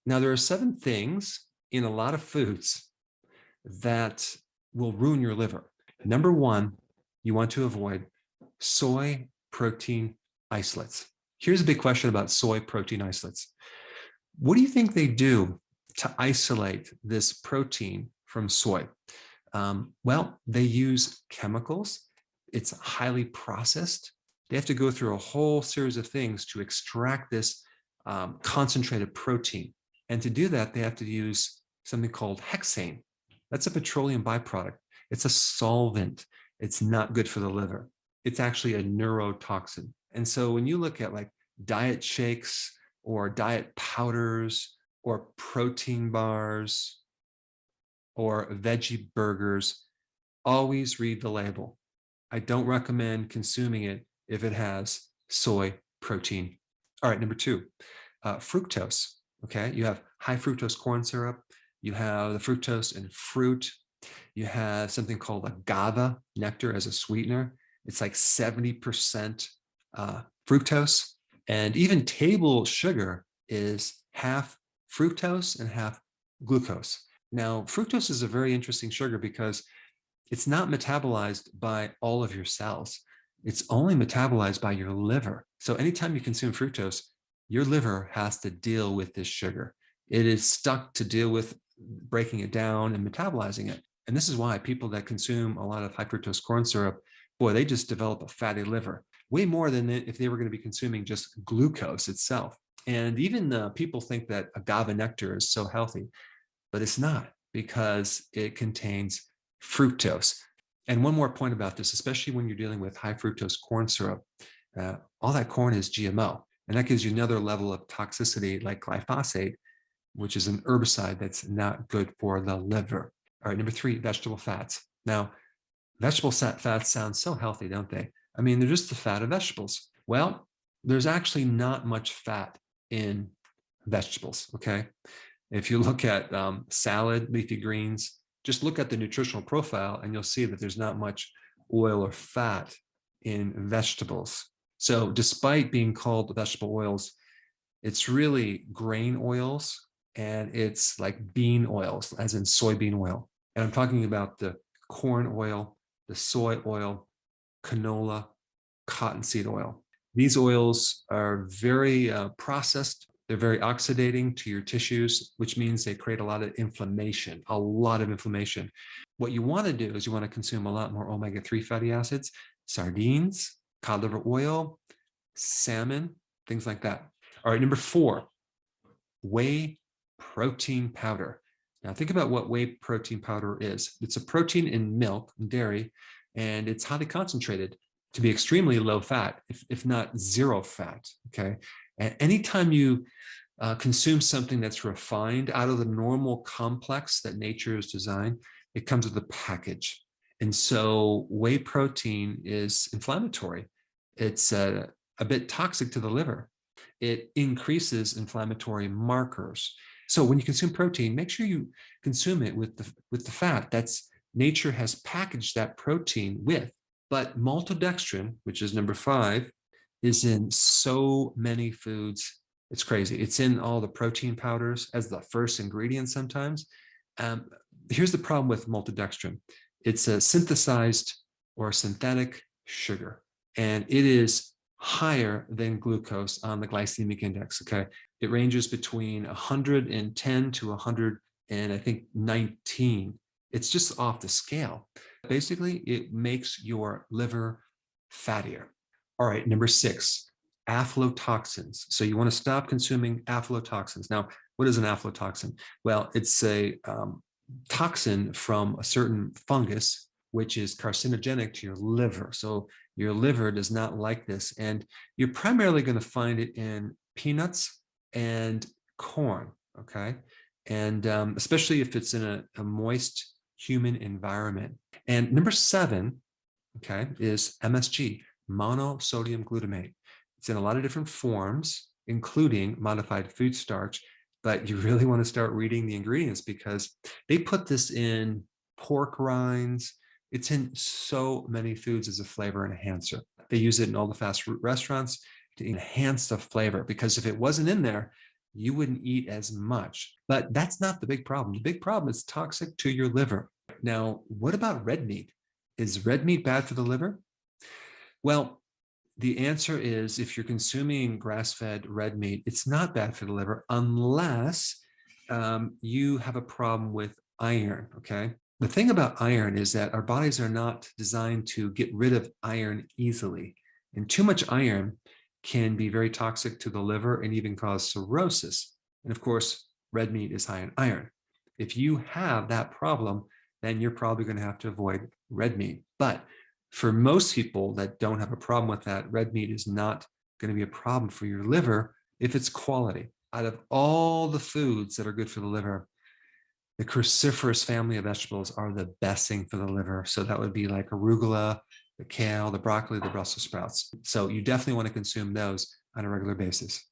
Now, there are 7 things in a lot of foods that will ruin your liver. Number one, you want to avoid soy protein isolates. Here's a big question about soy protein isolates. What do you think they do to isolate this protein from soy? Well, they use chemicals. It's highly processed. They have to go through a whole series of things to extract this concentrated protein. And to do that, they have to use something called hexane. That's a petroleum byproduct. It's a solvent. It's not good for the liver. It's actually a neurotoxin. And so when you look at like diet shakes or diet powders or protein bars or veggie burgers, always read the label. I don't recommend consuming it if it has soy protein. All right, number 2, fructose. Okay, you have high fructose corn syrup. You have the fructose in fruit. You have something called agave nectar as a sweetener. It's like 70% fructose. And even table sugar is half fructose and half glucose. Now, fructose is a very interesting sugar because it's not metabolized by all of your cells. It's only metabolized by your liver. So anytime you consume fructose, your liver has to deal with this sugar. It is stuck to deal with breaking it down and metabolizing it. And this is why people that consume a lot of high fructose corn syrup, boy, they just develop a fatty liver, way more than if they were going to be consuming just glucose itself. And even people think that agave nectar is so healthy, but it's not, because it contains fructose. And one more point about this, especially when you're dealing with high fructose corn syrup, all that corn is GMO. And that gives you another level of toxicity like glyphosate, which is an herbicide that's not good for the liver. All right, number 3, vegetable fats. Now, vegetable fats sound so healthy, don't they? I mean, they're just the fat of vegetables. Well, there's actually not much fat in vegetables, okay? If you look at salad, leafy greens, just look at the nutritional profile and you'll see that there's not much oil or fat in vegetables. So despite being called vegetable oils, it's really grain oils, and it's like bean oils, as in soybean oil. And I'm talking about the corn oil, the soy oil, canola, cottonseed oil. These oils are very processed. They're very oxidating to your tissues, which means they create a lot of inflammation, a lot of inflammation. What you want to do is you want to consume a lot more omega-3 fatty acids, sardines, cod liver oil, salmon, things like that. All right, number 4, whey protein powder. Now think about what whey protein powder is. It's a protein in milk and dairy, and it's highly concentrated to be extremely low fat, if not zero fat, okay? And anytime you consume something that's refined out of the normal complex that nature has designed, it comes with a package. And so whey protein is inflammatory. It's a bit toxic to the liver. It increases inflammatory markers. So when you consume protein, make sure you consume it with the fat that's nature has packaged that protein with. But maltodextrin, which is number 5, is in so many foods. It's crazy. It's in all the protein powders as the first ingredient sometimes. Here's the problem with maltodextrin. It's a synthesized or synthetic sugar, and it is higher than glucose on the glycemic index, okay? It ranges between 110 to 100 and I think 19. It's just off the scale. Basically, it makes your liver fattier. All right, number 6, aflatoxins. So you want to stop consuming aflatoxins. Now, what is an aflatoxin? Well, it's a toxin from a certain fungus, which is carcinogenic to your liver. So your liver does not like this. And you're primarily going to find it in peanuts and corn, okay? And especially if it's in a moist, humid environment. And number 7, okay, is MSG, monosodium glutamate. It's in a lot of different forms, including modified food starch, but you really want to start reading the ingredients because they put this in pork rinds. It's in so many foods as a flavor enhancer. They use it in all the fast food restaurants to enhance the flavor, because if it wasn't in there, you wouldn't eat as much. But that's not the big problem. The big problem is toxic to your liver. Now, what about red meat? Is red meat bad for the liver? Well, the answer is if you're consuming grass-fed red meat, it's not bad for the liver unless you have a problem with iron, okay? The thing about iron is that our bodies are not designed to get rid of iron easily. And too much iron can be very toxic to the liver and even cause cirrhosis. And of course, red meat is high in iron. If you have that problem, then you're probably going to have to avoid red meat. But for most people that don't have a problem with that, red meat is not going to be a problem for your liver if it's quality. Out of all the foods that are good for the liver, the cruciferous family of vegetables are the best thing for the liver. So that would be like arugula, the kale, the broccoli, the Brussels sprouts. So you definitely want to consume those on a regular basis.